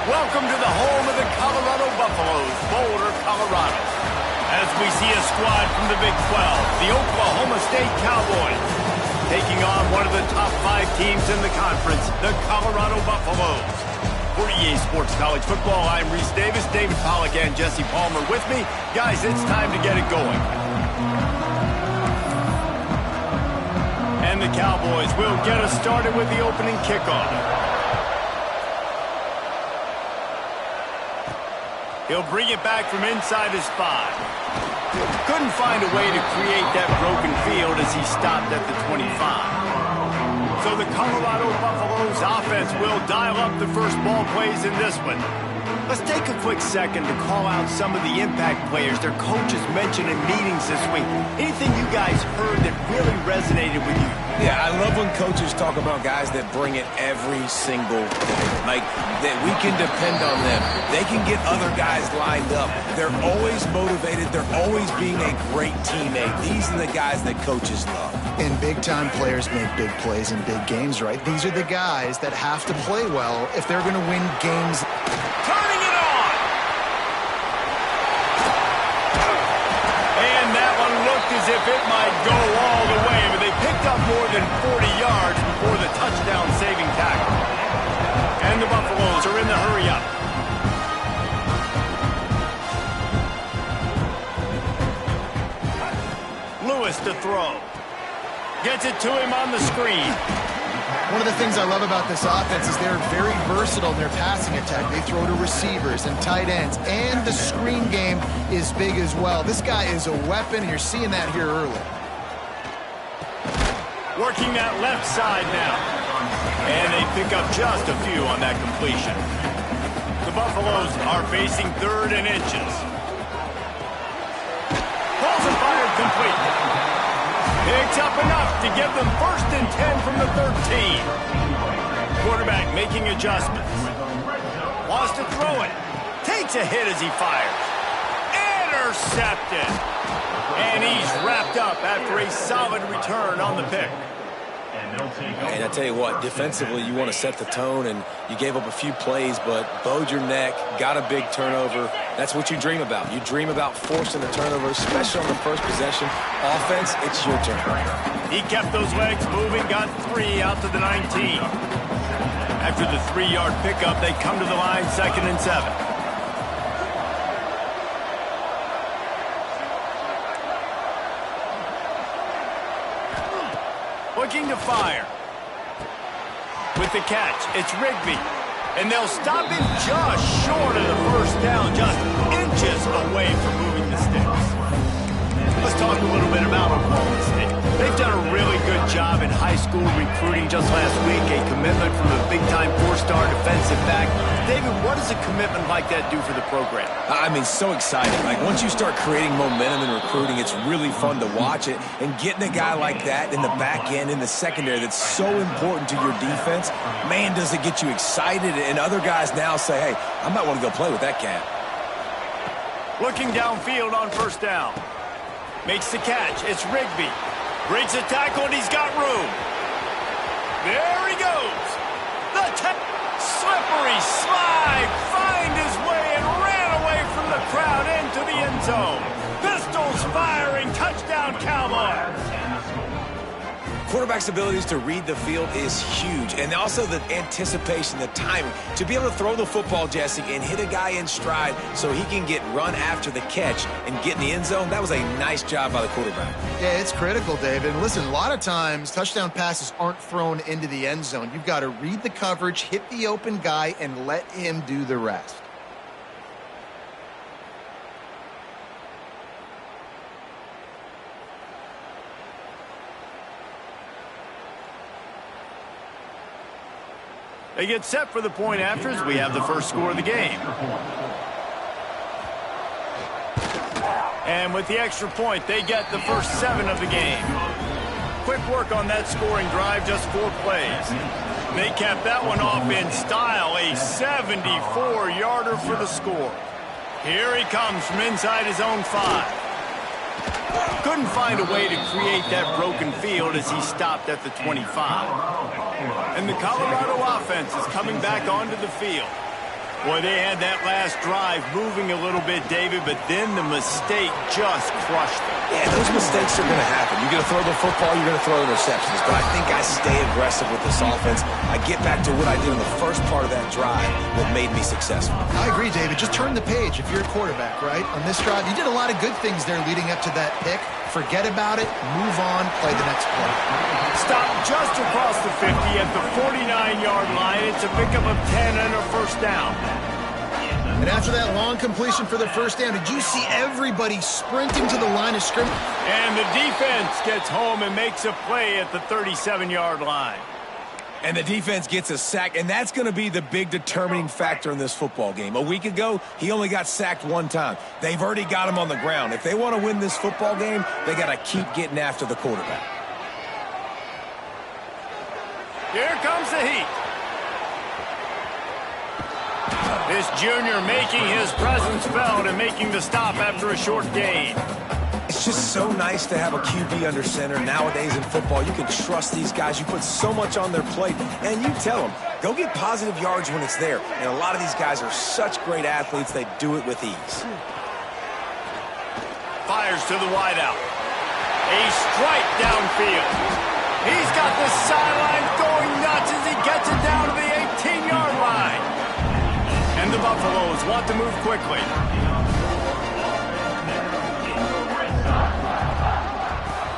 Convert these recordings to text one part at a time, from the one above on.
Welcome to the home of the Colorado Buffaloes, Boulder, Colorado. As we see a squad from the Big 12, the Oklahoma State Cowboys, taking on one of the top 5 teams in the conference, the Colorado Buffaloes. For EA Sports College Football, I'm Reese Davis, David Pollack, and Jesse Palmer with me. Guys, it's time to get it going. And the Cowboys will get us started with the opening kickoff. He'll bring it back from inside his 5. Couldn't find a way to create that broken field as he stopped at the 25. So the Colorado Buffaloes offense will dial up the first ball plays in this one. Let's take a quick second to call out some of the impact players their coaches mentioned in meetings this week. Anything you guys heard that really resonated with you? Yeah, I love when coaches talk about guys that bring it every single day. Like, that we can depend on them. They can get other guys lined up. They're always motivated. They're always being a great teammate. These are the guys that coaches love. And big-time players make big plays in big games, right? These are the guys that have to play well if they're going to win games. Turning it on! And that one looked as if it might go all the way, but they picked up more than 40 yards before the touchdown-saving tackle. And the Buffaloes are in the hurry-up. Lewis to throw. Gets it to him on the screen. One of the things I love about this offense is they're very versatile in their passing attack. They throw to receivers and tight ends, and the screen game is big as well. This guy is a weapon, and you're seeing that here early. Working that left side now. And they pick up just a few on that completion. The Buffaloes are facing 3rd and inches. Balls are fired complete. Picks up enough to give them 1st and 10 from the 13. Quarterback making adjustments. Wants to throw it. Takes a hit as he fires. Intercepted. And he's wrapped up after a solid return on the pick. And I tell you what, defensively, you want to set the tone, and you gave up a few plays, but bowed your neck, got a big turnover. That's what you dream about. You dream about forcing a turnover, especially on the first possession. Offense, it's your turn. He kept those legs moving, got 3 out to the 19. After the 3-yard pickup, they come to the line, 2nd and 7. Looking to fire. With the catch, it's Rigby. And they'll stop him just short of the first down, just inches away from moving the sticks. Let's talk a little bit about Oklahoma State. They've done a really good job in high school recruiting. Just last week, a commitment from a big-time 4-star defensive back. David, what does a commitment like that do for the program? I mean, so exciting. Like, once you start creating momentum in recruiting, it's really fun to watch it. And getting a guy like that in the back end, in the secondary, that's so important to your defense, man, does it get you excited. And other guys now say, hey, I might want to go play with that cat. Looking downfield on 1st down. Makes the catch. It's Rigby. Breaks a tackle, and he's got room. There he goes. The slippery slide. Find his way and ran away from the crowd into the end zone. Pistols firing. Touchdown, Cowboys. Quarterback's abilities to read the field is huge, and also the anticipation, the timing. To be able to throw the football, Jesse, and hit a guy in stride so he can get run after the catch and get in the end zone, that was a nice job by the quarterback. Yeah, it's critical, David. And listen, a lot of times touchdown passes aren't thrown into the end zone. You've got to read the coverage, hit the open guy, and let him do the rest. They get set for the point after as we have the first score of the game. And with the extra point, they get the first 7 of the game. Quick work on that scoring drive, just 4 plays. They capped that one off in style, a 74-yarder for the score. Here he comes from inside his own 5. Couldn't find a way to create that broken field as he stopped at the 25. And the Colorado offense is coming back onto the field. Boy, they had that last drive moving a little bit, David, but then the mistake just crushed them. Yeah, those mistakes are going to happen. You're going to throw the football, you're going to throw the receptions. But I think I stay aggressive with this offense. I get back to what I did in the first part of that drive, what made me successful. I agree, David. Just turn the page if you're a quarterback, right? On this drive, you did a lot of good things there leading up to that pick. Forget about it, move on, play the next play. Stop just across the 50 at the 49-yard line. It's a pickup of 10 and a first down. And after that long completion for the first down, did you see everybody sprinting to the line of scrimmage? And the defense gets home and makes a play at the 37-yard line. And the defense gets a sack, and that's going to be the big determining factor in this football game. A week ago, he only got sacked one time. They've already got him on the ground. If they want to win this football game, they got to keep getting after the quarterback. Here comes the heat. This junior making his presence felt and making the stop after a short gain. It's just so nice to have a QB under center. Nowadays in football, you can trust these guys. You put so much on their plate, and you tell them, go get positive yards when it's there. And a lot of these guys are such great athletes, they do it with ease. Fires to the wideout. A strike downfield. He's got the sideline going nuts as he gets it down to the 18-yard line. And the Buffaloes want to move quickly.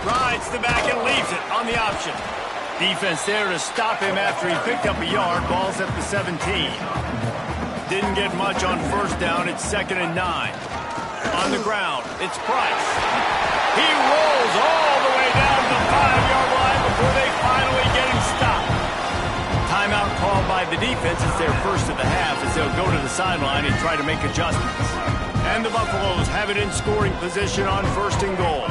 Rides the back and leaves it on the option. Defense there to stop him after he picked up a yard. Ball's at the 17. Didn't get much on first down. It's 2nd and 9. On the ground, it's Price. He rolls all the way down to the 5-yard line before they finally get him stopped. Timeout called by the defense. It's their first of the half as they'll go to the sideline and try to make adjustments. And the Buffaloes have it in scoring position on 1st and goal.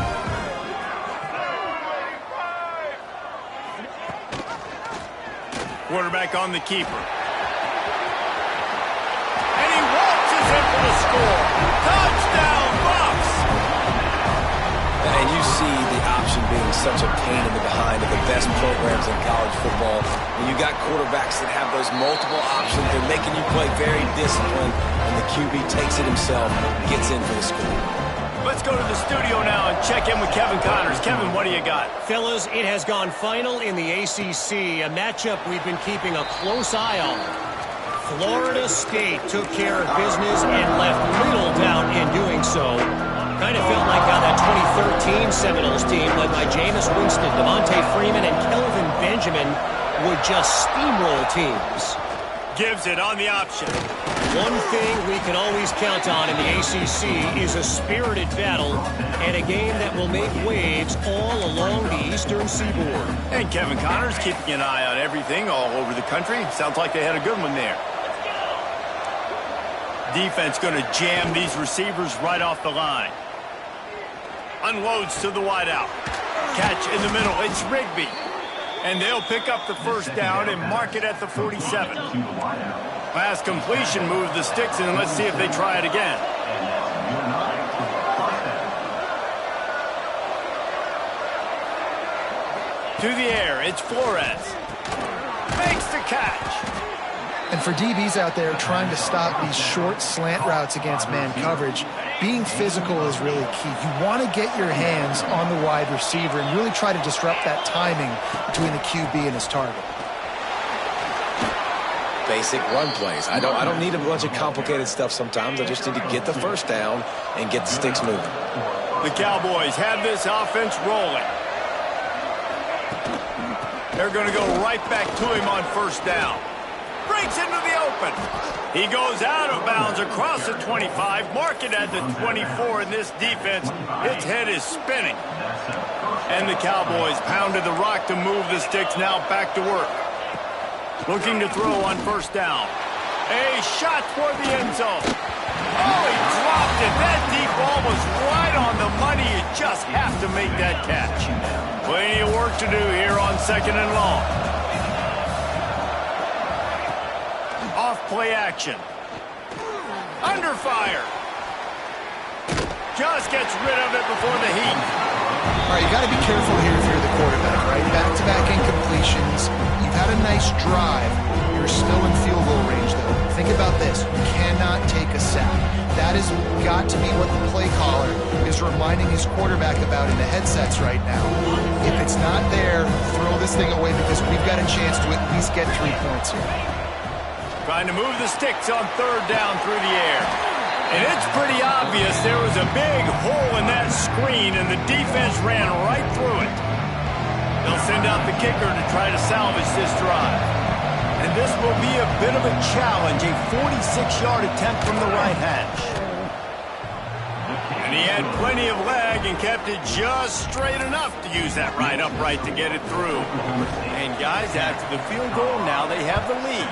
Quarterback on the keeper. And he waltzes in for the score. Touchdown, Buffs! And you see the option being such a pain in the behind of the best programs in college football. When you got quarterbacks that have those multiple options, they're making you play very disciplined, and the QB takes it himself, gets in for the score. Let's go to the studio now and check in with Kevin Connors. Kevin, what do you got? Fellas, it has gone final in the ACC, a matchup we've been keeping a close eye on. Florida State took care of business and left little doubt in doing so. Kind of felt like how that 2013 Seminoles team led by Jameis Winston, Devontae Freeman, and Kelvin Benjamin would just steamroll teams. Gives it on the option. One thing we can always count on in the ACC is a spirited battle and a game that will make waves all along the Eastern Seaboard. And Kevin Connors keeping an eye on everything all over the country. Sounds like they had a good one there. Defense going to jam these receivers right off the line. Unloads to the wideout. Catch in the middle. It's Rigby. And they'll pick up the first down and mark it at the 47. Pass completion moves the sticks, and let's see if they try it again. To the air, it's Flores. Makes the catch. And for DBs out there trying to stop these short slant routes against man coverage, being physical is really key. You want to get your hands on the wide receiver and really try to disrupt that timing between the QB and his target. Basic run plays. I don't need a bunch of complicated stuff sometimes. I just need to get the first down and get the sticks moving. The Cowboys have this offense rolling. They're going to go right back to him on first down. Breaks into the open. He goes out of bounds across the 25, mark it at the 24, and this defense, its head is spinning. And the Cowboys pounded the rock to move the sticks, now back to work. Looking to throw on first down. A shot toward the end zone. Oh, he dropped it. That deep ball was right on the money. You just have to make that catch. Plenty of work to do here on 2nd and long. Off play action. Under fire. Just gets rid of it before the heat. All right, you got to be careful here if you're the quarterback, right? Back-to-back incompletions. You've had a nice drive. You're still in field goal range, though. think about this. You cannot take a sack. That has got to be what the play caller is reminding his quarterback about in the headsets right now. If it's not there, throw this thing away because we've got a chance to at least get 3 points here. Trying to move the sticks on third down through the air. And it's pretty obvious there was a big hole in that screen, and the defense ran right through it. They'll send out the kicker to try to salvage this drive. And this will be a bit of a challenge, a 46-yard attempt from the right hash. And he had plenty of leg and kept it just straight enough to use that right upright to get it through. And guys, after the field goal, now they have the lead.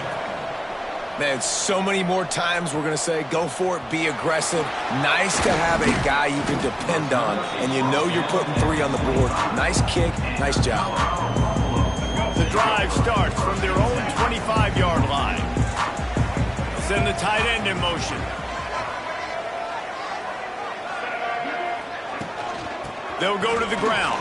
Man, so many more times we're going to say, go for it, be aggressive. Nice to have a guy you can depend on, and you know you're putting 3 on the board. Nice kick, nice job. The drive starts from their own 25-yard line. Send the tight end in motion. They'll go to the ground.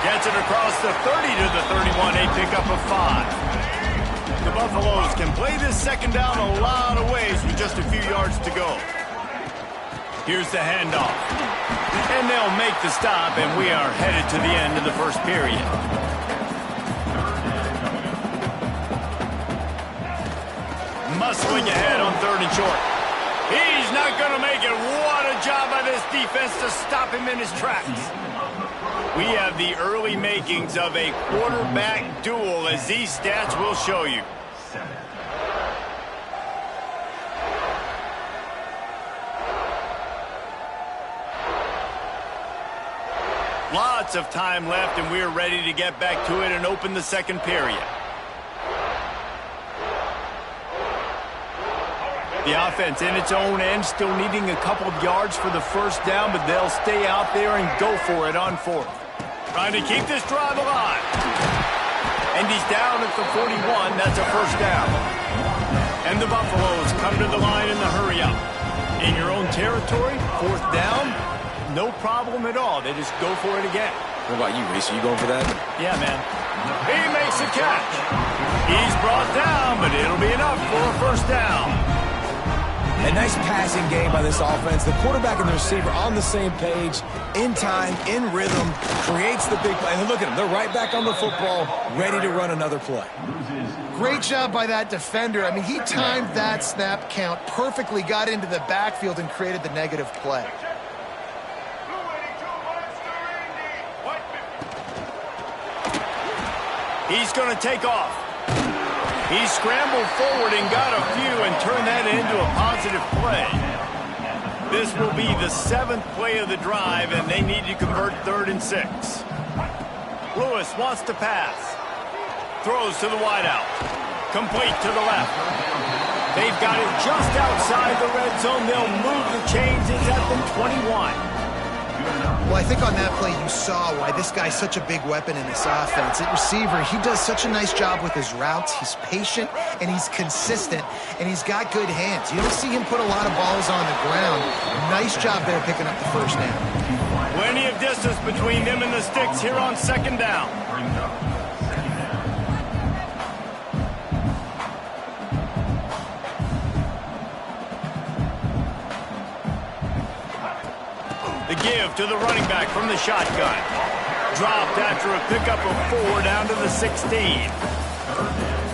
Gets it across the 30 to the 31. A pickup of 5. The Buffaloes can play this second down a lot of ways with just a few yards to go. Here's the handoff. And they'll make the stop, and we are headed to the end of the first period. Muscling ahead on 3rd and short. He's not going to make it. What a job by this defense to stop him in his tracks. We have the early makings of a quarterback duel, as these stats will show you. Lots of time left, and we're ready to get back to it and open the second period. The offense in its own end, still needing a couple of yards for the first down, but they'll stay out there and go for it on 4th. Trying to keep this drive alive. And he's down at the 41. That's a first down. And the Buffaloes come to the line in the hurry up. In your own territory, 4th down, no problem at all. They just go for it again. What about you, Reese? Are you going for that? Yeah, man. He makes a catch. He's brought down, but it'll be enough for a first down. A nice passing game by this offense. The quarterback and the receiver on the same page, in time, in rhythm, creates the big play. And look at them. They're right back on the football, ready to run another play. Great job by that defender. I mean, he timed that snap count perfectly, got into the backfield, and created the negative play. He's going to take off. He scrambled forward and got a few and turned that into a positive play. This will be the 7th play of the drive, and they need to convert 3rd and 6. Lewis wants to pass. Throws to the wideout. Complete to the left. They've got it just outside the red zone. They'll move the chains. It's at the 21. Well, I think on that play you saw why this guy's such a big weapon in this offense. At receiver, he does such a nice job with his routes. He's patient, and he's consistent, and he's got good hands. You don't see him put a lot of balls on the ground. Nice job there picking up the first down. Plenty of distance between them and the sticks here on 2nd down. The give to the running back from the shotgun. Dropped after a pickup of 4 down to the 16.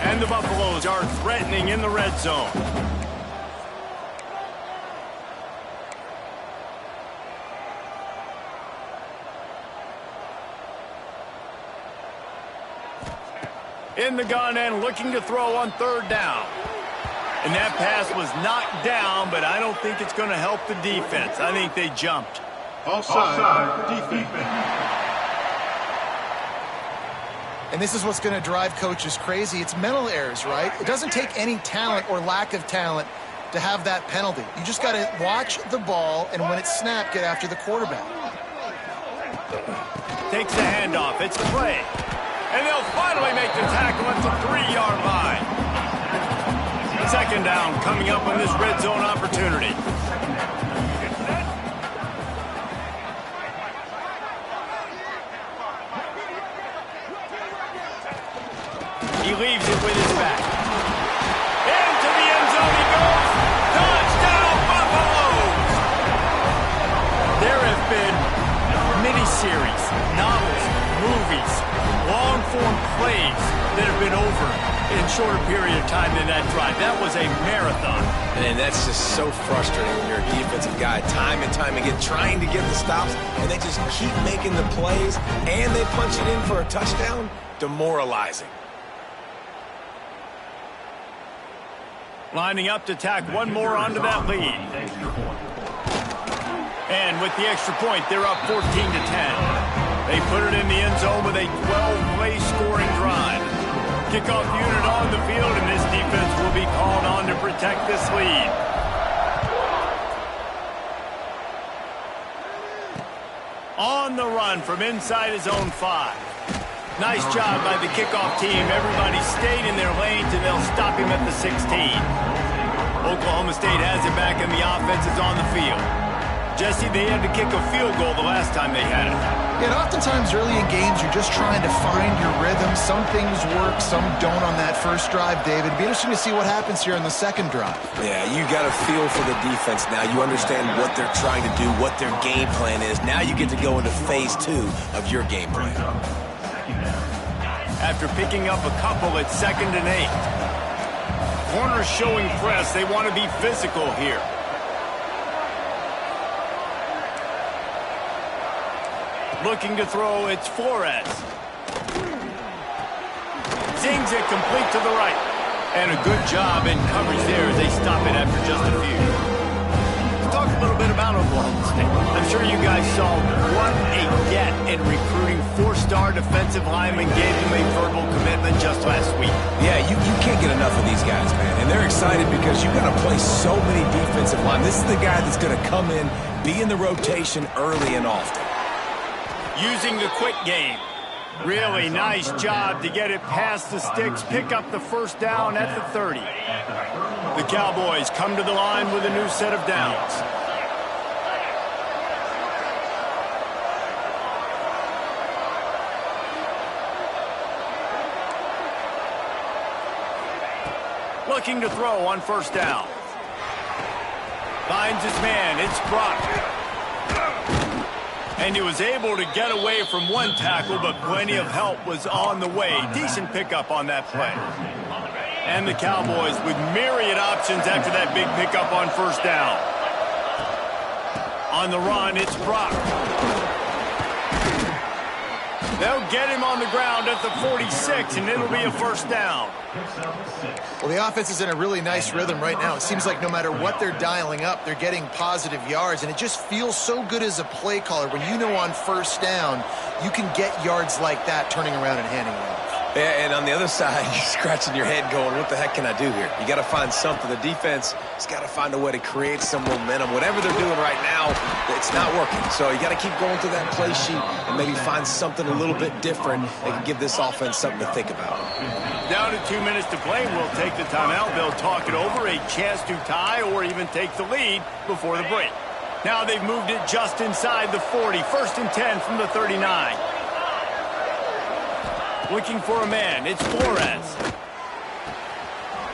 And the Buffaloes are threatening in the red zone. In the gun and looking to throw on 3rd down. And that pass was knocked down, but I don't think it's going to help the defense. I think they jumped. Offside, defense. And this is what's going to drive coaches crazy. It's mental errors, right? It doesn't take any talent or lack of talent to have that penalty. You just got to watch the ball, and when it's snapped, get after the quarterback. Takes the handoff. It's the play. And they'll finally make the tackle at the 3-yard line. 2nd down coming up on this red zone opportunity. He leaves it with his back. movies, long-form plays that have been over in a shorter period of time than that drive. That was a marathon. And that's just so frustrating when you're a defensive guy, time and time again, trying to get the stops, and they just keep making the plays, and they punch it in for a touchdown. Demoralizing. Lining up to tack one more onto that lead. And with the extra point, they're up 14-10. They put it in the end zone with a 12-play scoring drive. Kickoff unit on the field, and this defense will be called on to protect this lead. On the run from inside his own 5. Nice job by the kickoff team. Everybody stayed in their lanes, and they'll stop him at the 16. Oklahoma State has it back, and the offense is on the field. Jesse, they had to kick a field goal the last time they had it. And oftentimes early in games, you're just trying to find your rhythm. Some things work, some don't on that first drive, David. It'd be interesting to see what happens here in the second drive. Yeah, you got a feel for the defense now. You understand what they're trying to do, what their game plan is. Now you get to go into phase 2 of your game plan. After picking up a couple at 2nd and 8. Corners showing press. They want to be physical here. Looking to throw, it's Flores. Zings it complete to the right. And a good job in coverage there as they stop it after just a few. Let's talk a little bit about Oklahoma State. I'm sure you guys saw what a get in recruiting 4-star defensive linemen gave him a verbal commitment just last week. Yeah, you can't get enough of these guys, man. And they're excited because you're going to play so many defensive linemen. This is the guy that's going to come in, be in the rotation early and often. Using the quick game. Really nice job to get it past the sticks, pick up the first down at the 30. The Cowboys come to the line with a new set of downs. Looking to throw on first down. Finds his man. It's Brock. And he was able to get away from one tackle, but plenty of help was on the way. Decent pickup on that play. And the Cowboys with myriad options after that big pickup on first down. On the run, it's Brock. They'll get him on the ground at the 46, and it'll be a first down. Well, the offense is in a really nice rhythm right now. It seems like no matter what they're dialing up, they're getting positive yards, and it just feels so good as a play caller when you know on first down you can get yards like that turning around and handing it off. Yeah, and on the other side, you're scratching your head going, what the heck can I do here? You got to find something. The defense has got to find a way to create some momentum. Whatever they're doing right now, it's not working. So you got to keep going through that play sheet and maybe find something a little bit different that can give this offense something to think about. Down to 2 minutes to play. We'll take the timeout. They'll talk it over, a chance to tie or even take the lead before the break. Now they've moved it just inside the 40. 1st and 10 from the 39. Looking for a man, it's Flores.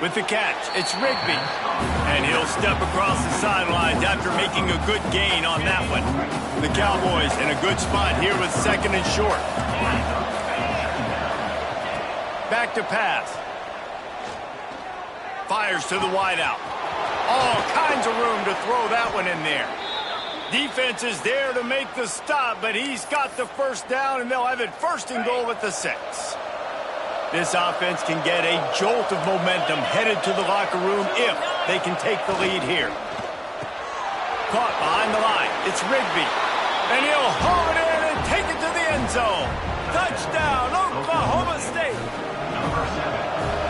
With the catch, it's Rigby. And he'll step across the sidelines after making a good gain on that one. The Cowboys in a good spot here with 2nd and short. Back to pass. Fires to the wideout. All kinds of room to throw that one in there. Defense is there to make the stop, but he's got the first down, and they'll have it 1st and goal at the 6. This offense can get a jolt of momentum headed to the locker room if they can take the lead here. Caught behind the line. It's Rigby. And he'll haul it in and take it to the end zone. Touchdown, Oklahoma State.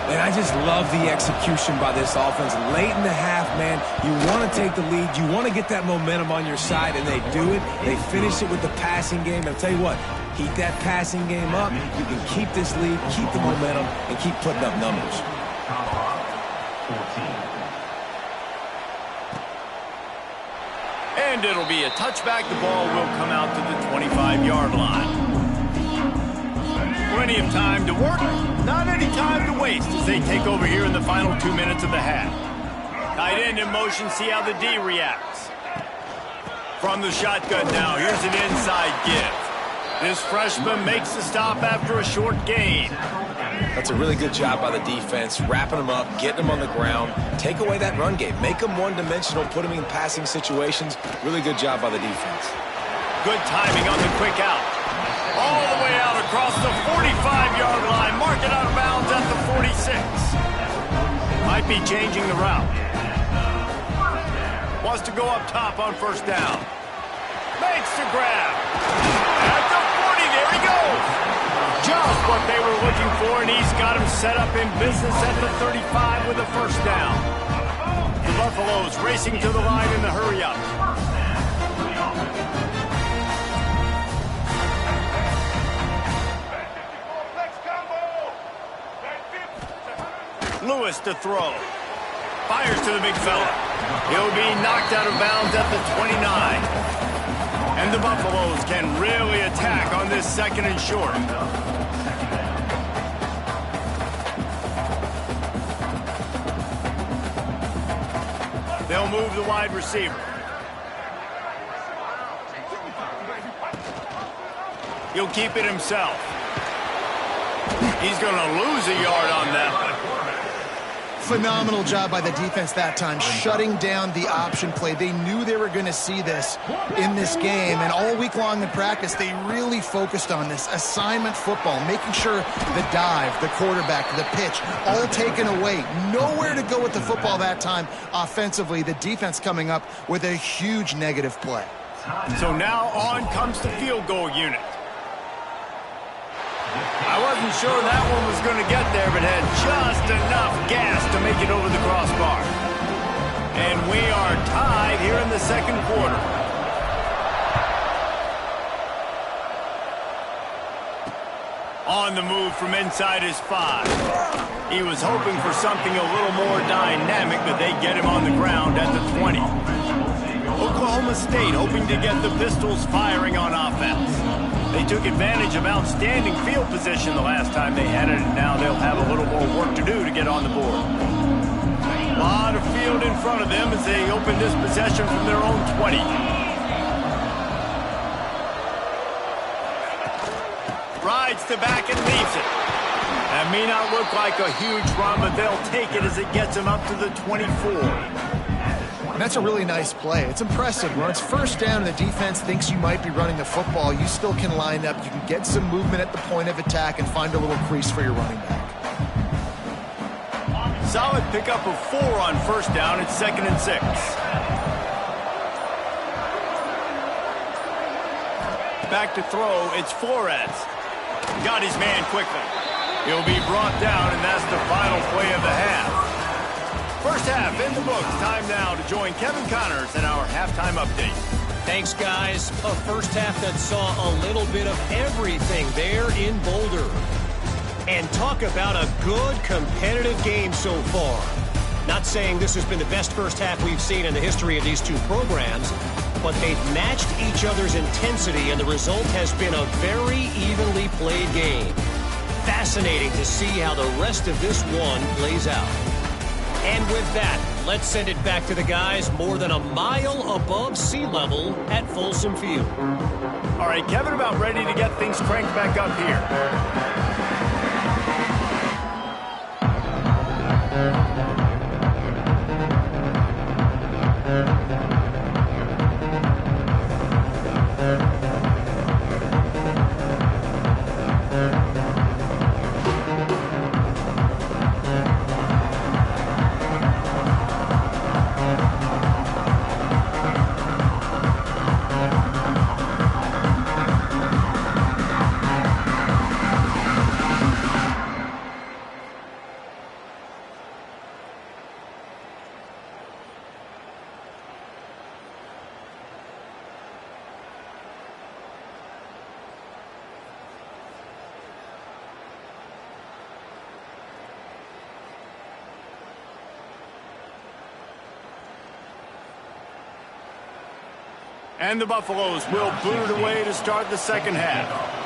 And I just love the execution by this offense. Late in the half, man, you want to take the lead. You want to get that momentum on your side, and they do it. They finish it with the passing game. And I'll tell you what, keep that passing game up. You can keep this lead, keep the momentum, and keep putting up numbers. And it'll be a touchback. The ball will come out to the 25-yard line. Plenty of time to work, not any time to waste as they take over here in the final 2 minutes of the half. Tight end in motion, see how the D reacts. From the shotgun now, here's an inside give. This freshman makes the stop after a short gain. That's a really good job by the defense, wrapping them up, getting them on the ground. Take away that run game. Make them one-dimensional, put them in passing situations. Really good job by the defense. Good timing on the quick out. All the way out across the 45-yard line. Mark it out of bounds at the 46. Might be changing the route. Wants to go up top on first down. Makes the grab. At the 40, there he goes. Just what they were looking for, and he's got him set up in business at the 35 with a first down. The Buffaloes racing to the line in the hurry-up. Lewis to throw. Fires to the big fella. He'll be knocked out of bounds at the 29. And the Buffaloes can really attack on this second and short. They'll move the wide receiver. He'll keep it himself. He's going to lose a yard on that one. Phenomenal job by the defense that time, shutting down the option play. They knew they were going to see this in this game, and all week long in practice, they really focused on this assignment football, making sure the dive, the quarterback, the pitch, all taken away. Nowhere to go with the football that time offensively. The defense coming up with a huge negative play. So now on comes the field goal unit. I wasn't sure that one was going to get there, but had just enough gas to make it over the crossbar. And we are tied here in the second quarter. On the move from inside his 5. He was hoping for something a little more dynamic, but they get him on the ground at the 20. Oklahoma State hoping to get the Pistols firing on offense. They took advantage of outstanding field position the last time they had it, and now they'll have a little more work to do to get on the board. A lot of field in front of them as they open this possession from their own 20. Rides to back and leaves it. That may not look like a huge run, but they'll take it as it gets them up to the 24. And that's a really nice play. It's impressive. When it's first down and the defense thinks you might be running the football, you still can line up. You can get some movement at the point of attack and find a little crease for your running back. Solid pickup of 4 on first down. It's 2nd and 6. Back to throw. It's Flores. Got his man quickly. He'll be brought down, and that's the final play of the half. First half in the books. Time now to join Kevin Connors in our halftime update. Thanks, guys. A first half that saw a little bit of everything there in Boulder. And talk about a good competitive game so far. Not saying this has been the best first half we've seen in the history of these two programs, but they've matched each other's intensity, and the result has been a very evenly played game. Fascinating to see how the rest of this one plays out. And with that, let's send it back to the guys more than a mile above sea level at Folsom Field. All right, Kevin, about ready to get things cranked back up here. And the Buffaloes will boot it away to start the second half.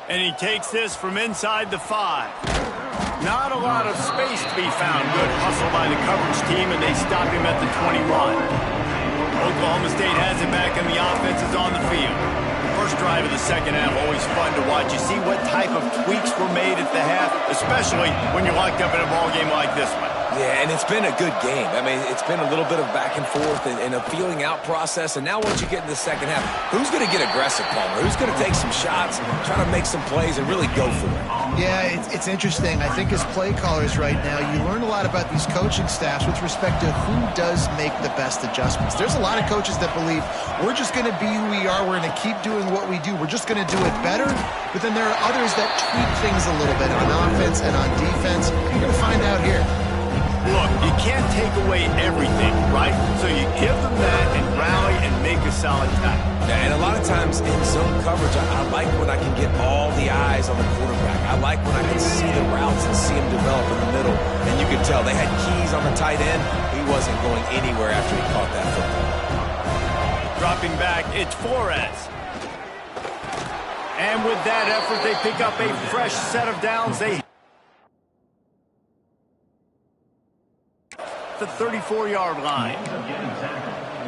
And he takes this from inside the 5. Not a lot of space to be found. Good hustle by the coverage team, and they stop him at the 21. Oklahoma State has it back, and the offense is on the field. First drive of the second half, always fun to watch. You see what type of tweaks were made at the half, especially when you're locked up in a ball game like this one. Yeah, and it's been a good game. I mean, it's been a little bit of back and forth and a feeling out process. And now once you get in the second half, who's going to get aggressive, Palmer? Who's going to take some shots, try to make some plays, and really go for it? Yeah, it's interesting. I think as play callers right now, you learn a lot about these coaching staffs with respect to who does make the best adjustments. There's a lot of coaches that believe we're just going to be who we are. We're going to keep doing what we do. We're just going to do it better. But then there are others that tweak things a little bit on offense and on defense. You're going to find out here. Look, you can't take away everything, right? So you give them that and rally and make a solid tackle. Yeah, and a lot of times in zone coverage, I like when I can get all the eyes on the quarterback. I like when I can see the routes and see them develop in the middle. And you can tell they had keys on the tight end. He wasn't going anywhere after he caught that football. Dropping back, it's Flores. And with that effort, they pick up a fresh set of downs. The 34-yard line.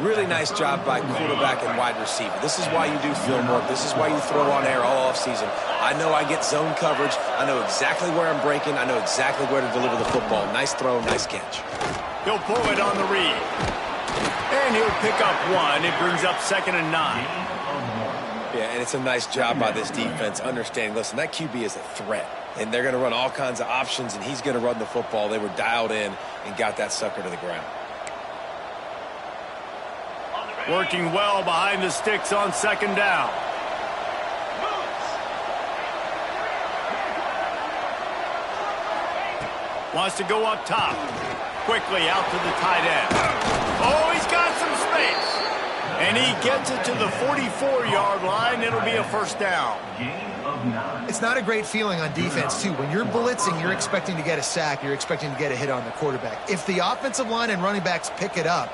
Really nice job by quarterback and wide receiver. This is why you do film work. This is why you throw on air all offseason. I know I get zone coverage. I know exactly where I'm breaking. I know exactly where to deliver the football. Nice throw, nice catch. He'll pull it on the read. And he'll pick up 1. It brings up 2nd and 9. Yeah, and it's a nice job by this defense understanding, listen, that QB is a threat. And they're going to run all kinds of options, and he's going to run the football. They were dialed in and got that sucker to the ground. Working well behind the sticks on 2nd down. Wants to go up top. Quickly out to the tight end. Oh, he's got some space. And he gets it to the 44-yard line. It'll be a 1st down. It's not a great feeling on defense, too. When you're blitzing, you're expecting to get a sack. You're expecting to get a hit on the quarterback. If the offensive line and running backs pick it up,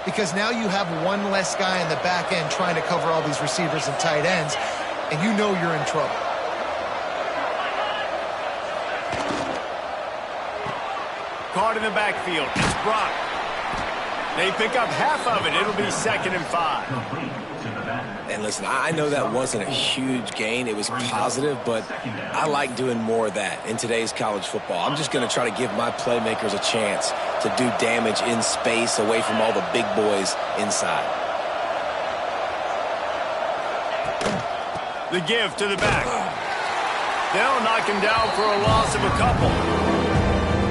because now you have one less guy in the back end trying to cover all these receivers and tight ends, and you know you're in trouble. Caught in the backfield. It's Brock. They pick up half of it. It'll be 2nd and 5. And listen, I know that wasn't a huge gain. It was positive, but I like doing more of that in today's college football. I'm just going to try to give my playmakers a chance to do damage in space away from all the big boys inside. The give to the back. They'll knock him down for a loss of a couple.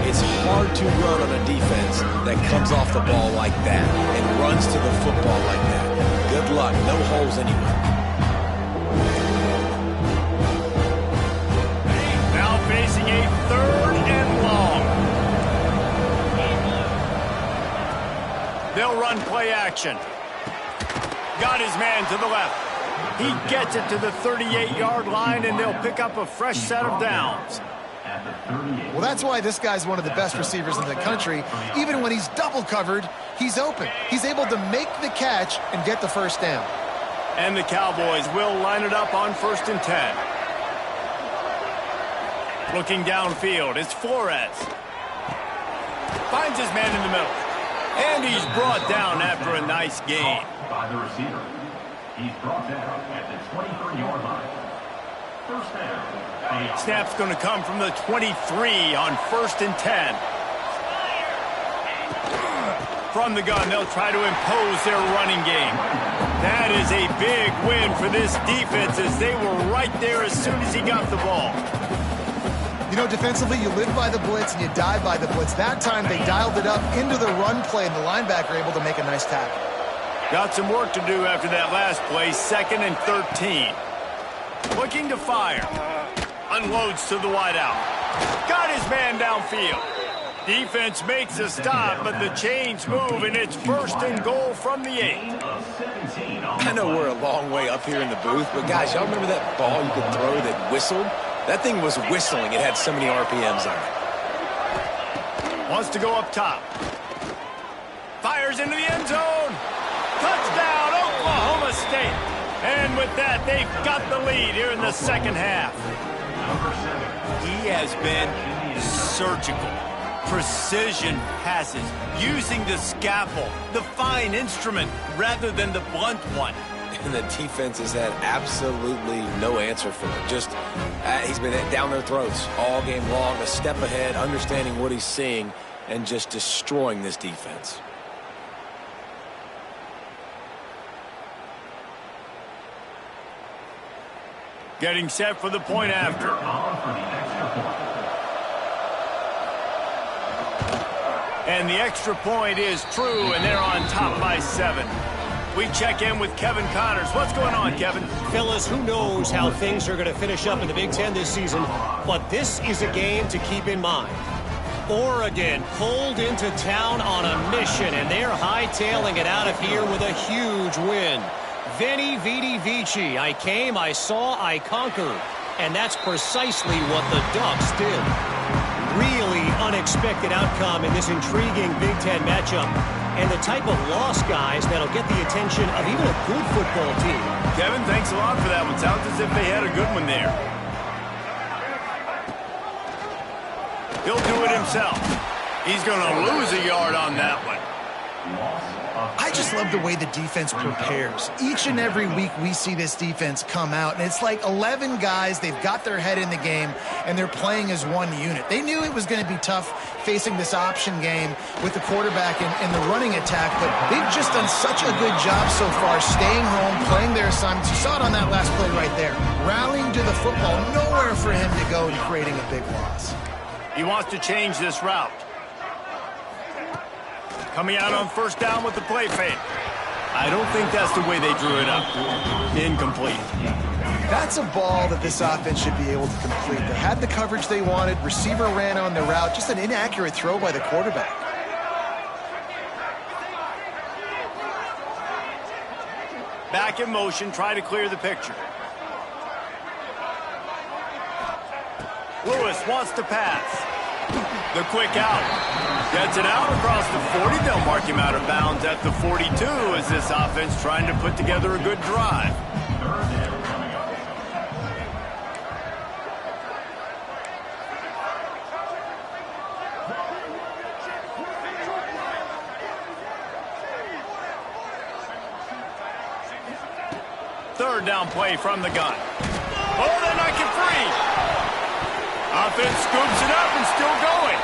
It's hard to run on a defense that comes off the ball like that and runs to the football like that. Good luck. No holes anywhere. Now facing a 3rd and long. They'll run play action. Got his man to the left. He gets it to the 38-yard line, and they'll pick up a fresh set of downs. Well, that's why this guy's one of the best receivers in the country. Even when he's double covered, he's open. He's able to make the catch and get the 1st down. And the Cowboys will line it up on 1st and 10. Looking downfield, it's Flores. Finds his man in the middle. And he's brought down after a nice gain. By the receiver. He's brought down at the 23-yard line. 1st down. Snap's going to come from the 23 on 1st and 10. From the gun, they'll try to impose their running game. That is a big win for this defense as they were right there as soon as he got the ball. You know, defensively, you live by the blitz and you die by the blitz. That time, they dialed it up into the run play, and the linebacker able to make a nice tackle. Got some work to do after that last play, 2nd and 13. Looking to fire. Unloads to the wideout. Got his man downfield. Defense makes a stop, but the chains move, and it's 1st and goal from the 8. I know we're a long way up here in the booth, but guys, y'all remember that ball you could throw that whistled? That thing was whistling. It had so many RPMs on it. Wants to go up top. Fires into the end zone. Touchdown, Oklahoma State. And with that, they've got the lead here in the second half. He has been surgical. Precision passes, using the scalpel, the fine instrument, rather than the blunt one. And the defense has had absolutely no answer for him. Just, he's been down their throats all game long, a step ahead, understanding what he's seeing, and just destroying this defense. Getting set for the point after. And the extra point is true, and they're on top by 7. We check in with Kevin Connors. What's going on, Kevin? Fellas, who knows how things are going to finish up in the Big Ten this season, but this is a game to keep in mind. Oregon pulled into town on a mission, and they're hightailing it out of here with a huge win. Veni, Vidi, Vici. I came, I saw, I conquered. And that's precisely what the Ducks did. Really unexpected outcome in this intriguing Big Ten matchup. And the type of loss, guys, that'll get the attention of even a good football team. Kevin, thanks a lot for that one. Sounds as if they had a good one there. He'll do it himself. He's going to lose a yard on that one. I just love the way the defense prepares. Each and every week we see this defense come out, and it's like 11 guys, they've got their head in the game, and they're playing as one unit. They knew it was going to be tough facing this option game with the quarterback and the running attack, but they've just done such a good job so far staying home, playing their assignments. You saw it on that last play right there. Rallying to the football, nowhere for him to go and creating a big loss. He wants to change this route. Coming out on first down with the play fake. I don't think that's the way they drew it up. Incomplete. That's a ball that this offense should be able to complete. They had the coverage they wanted. Receiver ran on the route. Just an inaccurate throw by the quarterback. Back in motion, try to clear the picture. Lewis wants to pass. The quick out. Gets it out across the 40. They'll mark him out of bounds at the 42 as this offense trying to put together a good drive. Third down play from the gun. Oh, they're not get free. Offense scoops it up and still going.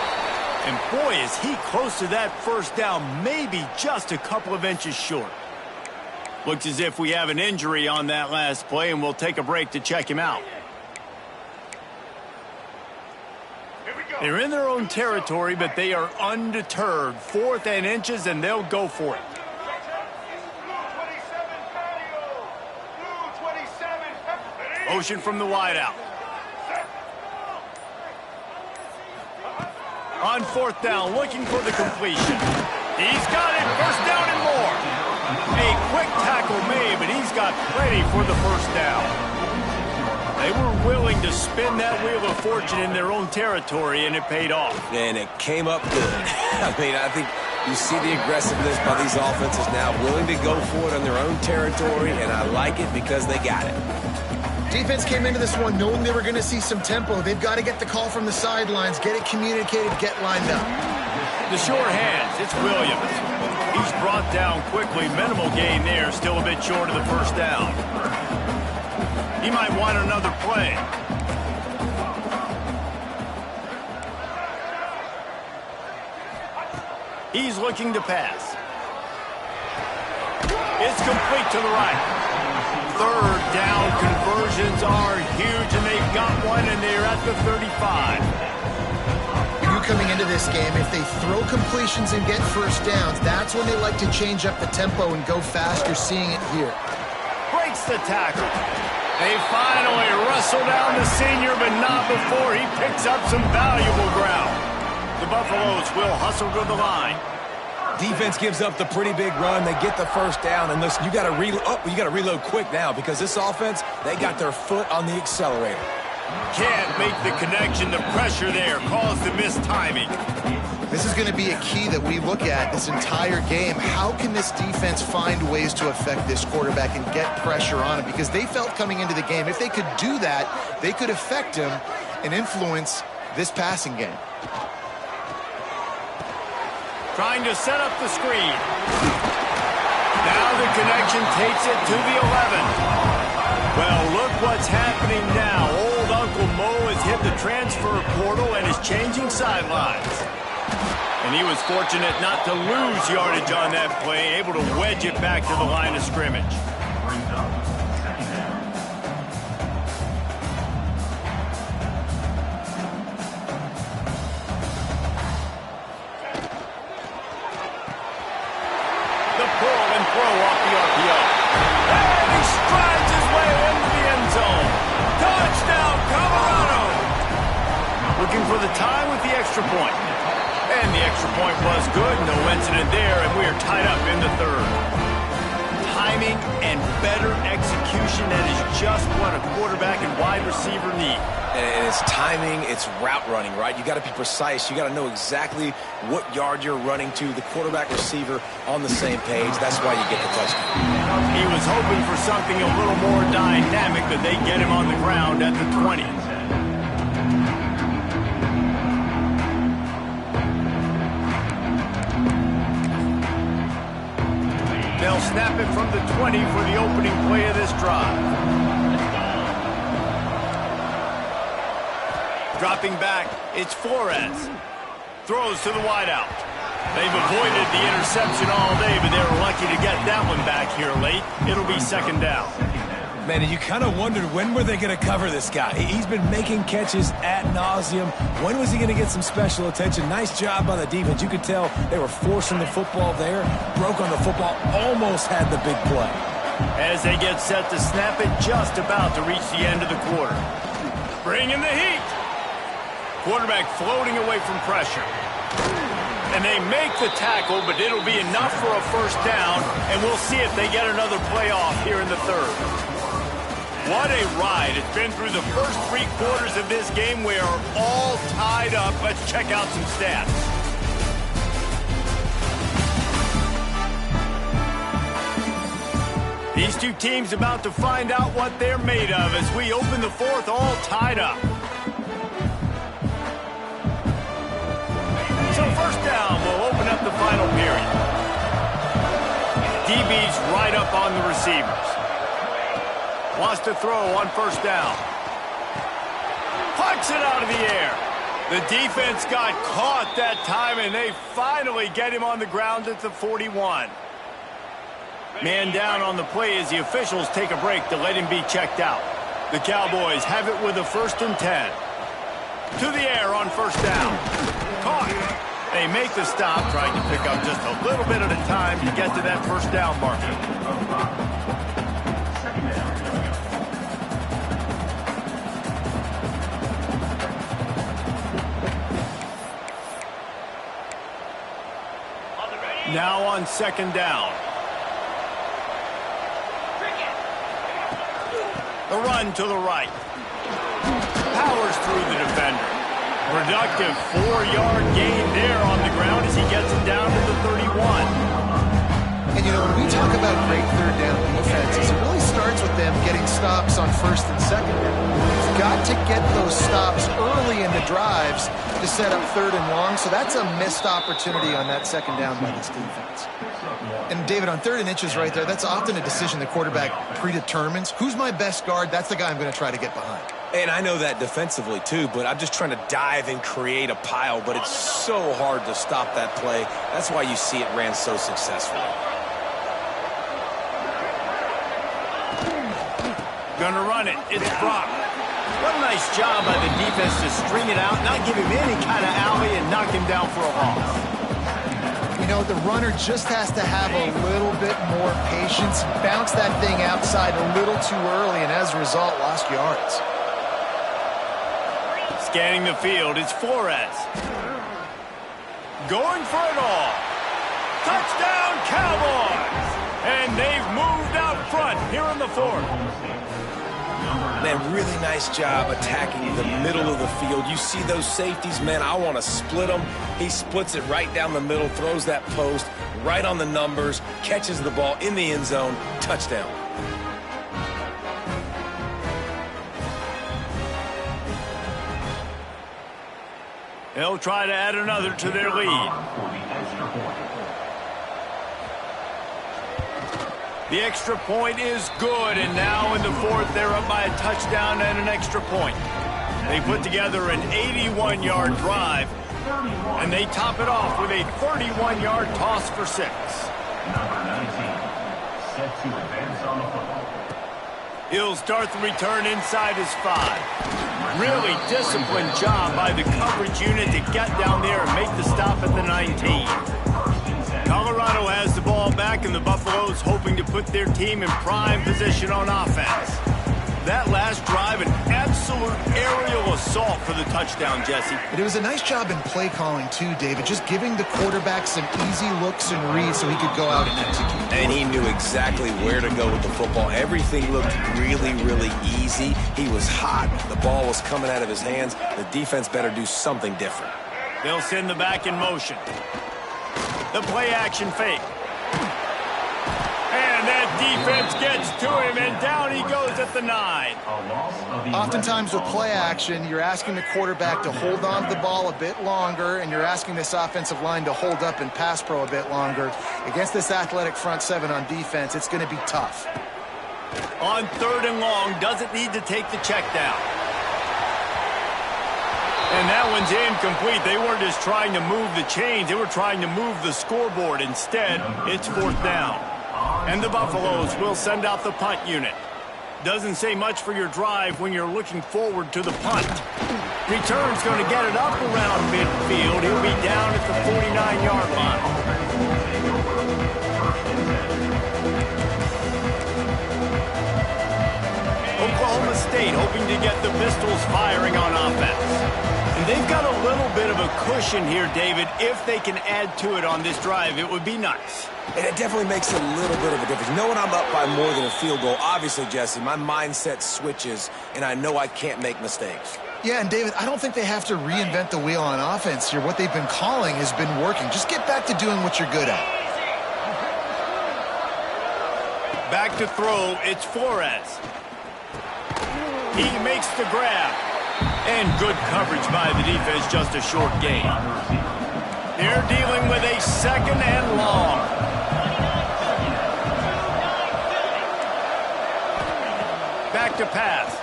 And boy, is he close to that first down, maybe just a couple of inches short. Looks as if we have an injury on that last play, and we'll take a break to check him out. They're in their own territory, but they are undeterred. 4th and inches, and they'll go for it. Motion from the wideout. On 4th down, looking for the completion. He's got it, first down and more. A quick tackle made, but he's got plenty for the first down. They were willing to spin that wheel of fortune in their own territory, and it paid off. And it came up good. I mean, I think you see the aggressiveness by these offenses now, willing to go for it on their own territory, and I like it because they got it. Defense came into this one knowing they were going to see some tempo. They've got to get the call from the sidelines, get it communicated, get lined up. The short hands, it's Williams. He's brought down quickly. Minimal gain there, still a bit short of the first down. He might want another play. He's looking to pass. It's complete to the right. Third down conversions are huge, and they've got one, and they're at the 35. You coming into this game, if they throw completions and get first downs, that's when they like to change up the tempo and go fast. You're seeing it here. Breaks the tackle. They finally wrestle down the senior, but not before he picks up some valuable ground. The Buffaloes will hustle to the line. Defense gives up the pretty big run. They get the first down, and listen, you got to reload quick now because this offense, they got their foot on the accelerator. Can't make the connection. The pressure there caused the mistiming. This is going to be a key that we look at this entire game. How can this defense find ways to affect this quarterback and get pressure on him? Because they felt coming into the game, if they could do that, they could affect him and influence this passing game. Trying to set up the screen. Now the connection takes it to the 11. Well, look what's happening now. Old Uncle Mo has hit the transfer portal and is changing sidelines. And he was fortunate not to lose yardage on that play, able to wedge it back to the line of scrimmage. The pull and throw off the RPO. And he strides his way into the end zone. Touchdown, Colorado! Looking for the tie with the extra point. And the extra point was good. No incident there, and we are tied up in the third. Timing and better execution, that is just what a quarterback and wide receiver need. And it's timing, it's route running, right? You got to be precise. You got to know exactly what yard you're running to. The quarterback receiver on the same page. That's why you get the touchdown. He was hoping for something a little more dynamic, but they get him on the ground at the 20. They'll snap it from the 20 for the opening play of this drive. Dropping back, it's Flores. Throws to the wideout. They've avoided the interception all day, but they were lucky to get that one back here late. It'll be second down. Man, and you kind of wondered when were they going to cover this guy. He's been making catches ad nauseum. When was he going to get some special attention? Nice job by the defense. You could tell they were forcing the football there. Broke on the football, almost had the big play. As they get set to snap it, just about to reach the end of the quarter. Bring in the heat. Quarterback floating away from pressure. And they make the tackle, but it'll be enough for a first down, and we'll see if they get another play off here in the third. What a ride. It's been through the first 3 quarters of this game. We are all tied up. Let's check out some stats. These two teams about to find out what they're made of as we open the fourth, all tied up. So first down will open up the final period. DB's right up on the receivers. Wants to throw on first down. Pucks it out of the air. The defense got caught that time, and they finally get him on the ground at the 41. Man down on the play as the officials take a break to let him be checked out. The Cowboys have it with a 1st and 10. To the air on first down. Caught. They make the stop, trying to pick up just a little bit at a time to get to that first down marker. Now on second down. The run to the right. Powers through the defender. Productive 4-yard gain there on the ground as he gets it down to the 31. And, you know, when we talk about great third down defenses, it really starts with them getting stops on first and second down. You've got to get those stops early in the drives to set up third and long, so that's a missed opportunity on that second down by this defense. And, David, on 3rd and inches right there, that's often a decision the quarterback predetermines. Who's my best guard? That's the guy I'm going to try to get behind. And I know that defensively, too, but I'm just trying to dive and create a pile, but it's so hard to stop that play. That's why you see it ran so successfully. Gonna run it. It's Brock. What a nice job by the defense to string it out, not give him any kind of alley, and knock him down for a loss. You know, the runner just has to have a little bit more patience, bounce that thing outside a little too early, and as a result, lost yards. Scanning the field, it's Flores. Going for it all. Touchdown, Cowboys! And they've moved out front here in the fourth. Man, really nice job attacking the middle of the field. You see those safeties, man, I want to split them. He splits it right down the middle, throws that post right on the numbers, catches the ball in the end zone, touchdown. They'll try to add another to their lead. The extra point is good, and now in the fourth, they're up by a touchdown and an extra point. They put together an 81-yard drive, and they top it off with a 31-yard toss for 6. Number 19, set to advance on the football. He'll start the return inside his 5. Really disciplined job by the coverage unit to get down there and make the stop at the 19. Colorado has the ball back, and the Buffaloes hoping to put their team in prime position on offense. That last drive, an absolute aerial assault for the touchdown, Jesse. But it was a nice job in play calling too, David, just giving the quarterback some easy looks and reads so he could go out and execute. And he knew exactly where to go with the football. Everything looked really, really easy. He was hot. The ball was coming out of his hands. The defense better do something different. They'll send the back in motion. The play action fake. And that defense gets to him, and down he goes at the 9. Oftentimes with play action, you're asking the quarterback to hold on to the ball a bit longer, and you're asking this offensive line to hold up and pass pro a bit longer. Against this athletic front 7 on defense, it's going to be tough. On 3rd and long, doesn't need to take the check down. And that one's incomplete. They weren't just trying to move the chains. They were trying to move the scoreboard. Instead, it's 4th down. And the Buffaloes will send out the punt unit. Doesn't say much for your drive when you're looking forward to the punt. Return's going to get it up around midfield. He'll be down at the 49-yard line. Oklahoma State hoping to get the Pistols firing on offense. And they've got a little bit of a cushion here, David. If they can add to it on this drive, it would be nice. And it definitely makes a little bit of a difference. Knowing I'm up by more than a field goal, obviously, Jesse, my mindset switches, and I know I can't make mistakes. Yeah, and David, I don't think they have to reinvent the wheel on offense here. What they've been calling has been working. Just get back to doing what you're good at. Back to throw, it's Flores. He makes the grab. And good coverage by the defense, just a short gain. They're dealing with a 2nd and long. Back to pass.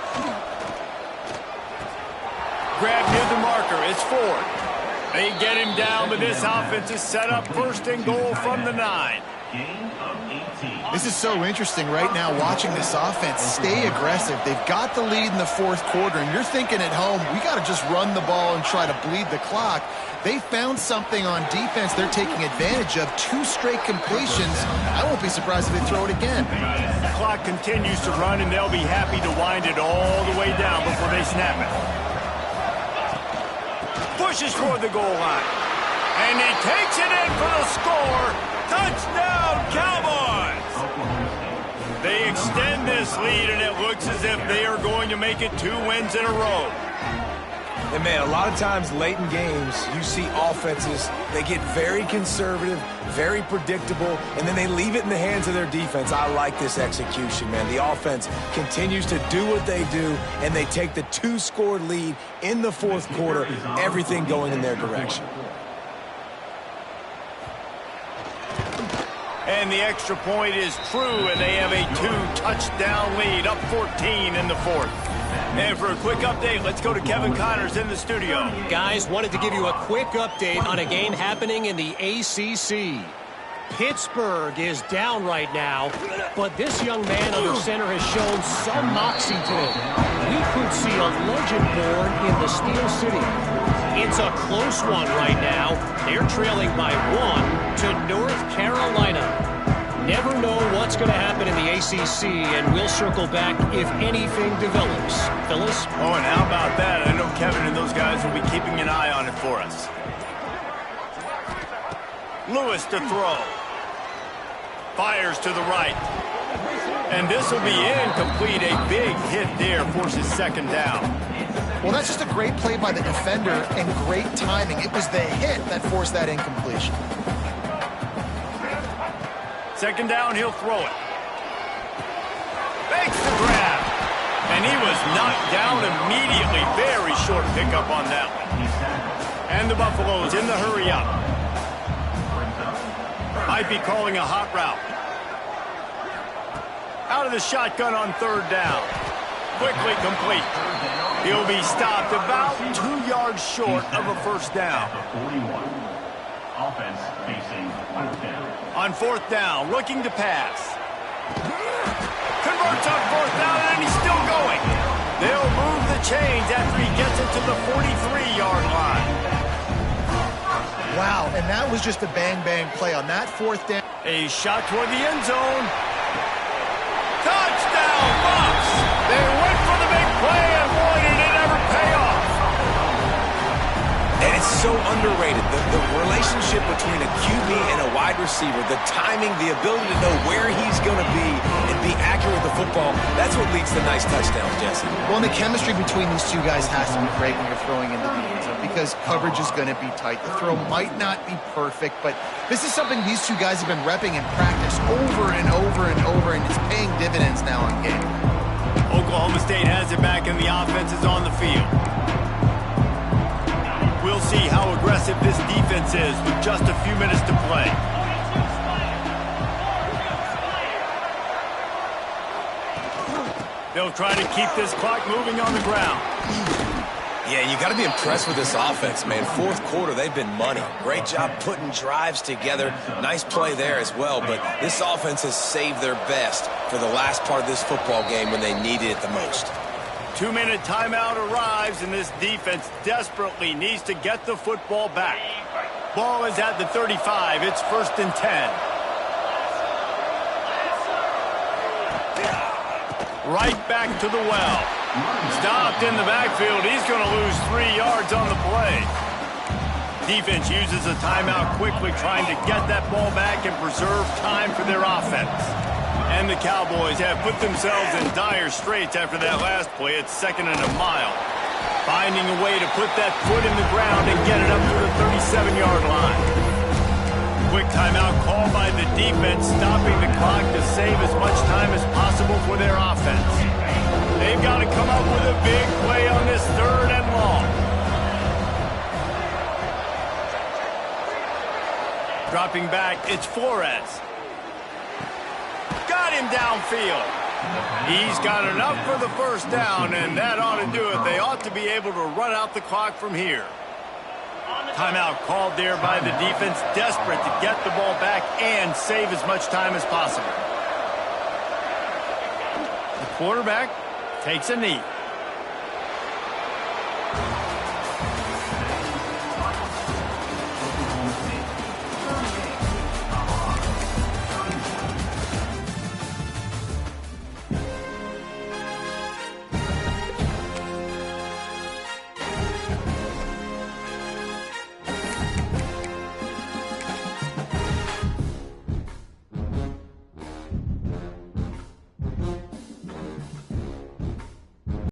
Grab near the marker, it's Ford. They get him down, but this offense is set up 1st and goal from the 9. This is so interesting right now watching this offense stay aggressive. They've got the lead in the 4th quarter, and you're thinking at home, we got to just run the ball and try to bleed the clock. They found something on defense they're taking advantage of. 2 straight completions. I won't be surprised if they throw it again. The clock continues to run, and they'll be happy to wind it all the way down before they snap it. Pushes toward the goal line. And he takes it in for the score. Touchdown, Cowboys! They extend this lead, and it looks as if they are going to make it 2 wins in a row. And, man, a lot of times late in games, you see offenses, they get very conservative, very predictable, and then they leave it in the hands of their defense. I like this execution, man. The offense continues to do what they do, and they take the 2-score lead in the 4th quarter, everything going in their direction. And the extra point is true, and they have a 2-touchdown lead, up 14 in the 4th. And for a quick update, let's go to Kevin Connors in the studio. Guys, wanted to give you a quick update on a game happening in the ACC. Pittsburgh is down right now, but this young man under center has shown some moxie today. We could see a legend born in the Steel City. It's a close one right now. They're trailing by 1 to North Carolina. Never know what's going to happen in the ACC, and we'll circle back if anything develops. Phyllis? Oh, and how about that? I know Kevin and those guys will be keeping an eye on it for us. Lewis to throw. Fires to the right. And this will be incomplete. A big hit there forces second down. Well, that's just a great play by the defender and great timing. It was the hit that forced that incompletion. Second down, he'll throw it. Makes the grab. And he was knocked down immediately. Very short pickup on that one. And the Buffaloes in the hurry up. Might be calling a hot route. Out of the shotgun on third down. Quickly complete. He'll be stopped about 2 yards short of a first down. Offense facing fourth down. On fourth down, looking to pass. Converts on fourth down, and he's still going. They'll move the chains after he gets it to the 43-yard line. Wow, and that was just a bang-bang play on that fourth down. A shot toward the end zone. Touchdown, Bucs! They went for the big play, and boy, did it ever pay off. And it's so underrated. The relationship between a QB and a wide receiver, the timing, the ability to know where he's going to be and be accurate with the football, that's what leads to nice touchdowns, Jesse. Well, and the chemistry between these two guys has to be great when you're throwing into the end zone because coverage is going to be tight. The throw might not be perfect, but this is something these two guys have been repping in practice over and over and over, and it's paying dividends now in game. Oklahoma State has it back, and the offense is on the field. We'll see how aggressive this defense is with just a few minutes to play. They'll try to keep this clock moving on the ground. Yeah, you got to be impressed with this offense, man. Fourth quarter, they've been money. Great job putting drives together. Nice play there as well, but this offense has saved their best for the last part of this football game when they needed it the most. 2-minute timeout arrives, and this defense desperately needs to get the football back. Ball is at the 35. It's 1st and 10. Right back to the well. Stopped in the backfield. He's going to lose 3 yards on the play. Defense uses a timeout quickly, trying to get that ball back and preserve time for their offense. And the Cowboys have put themselves in dire straits after that last play. It's 2nd and a mile. Finding a way to put that foot in the ground and get it up to the 37-yard line. Quick timeout called by the defense, stopping the clock to save as much time as possible for their offense. They've got to come up with a big play on this 3rd and long. Dropping back, it's Flores. Got him downfield. He's got enough for the first down, and that ought to do it. They ought to be able to run out the clock from here. Timeout called there by the defense, desperate to get the ball back and save as much time as possible. The quarterback takes a knee.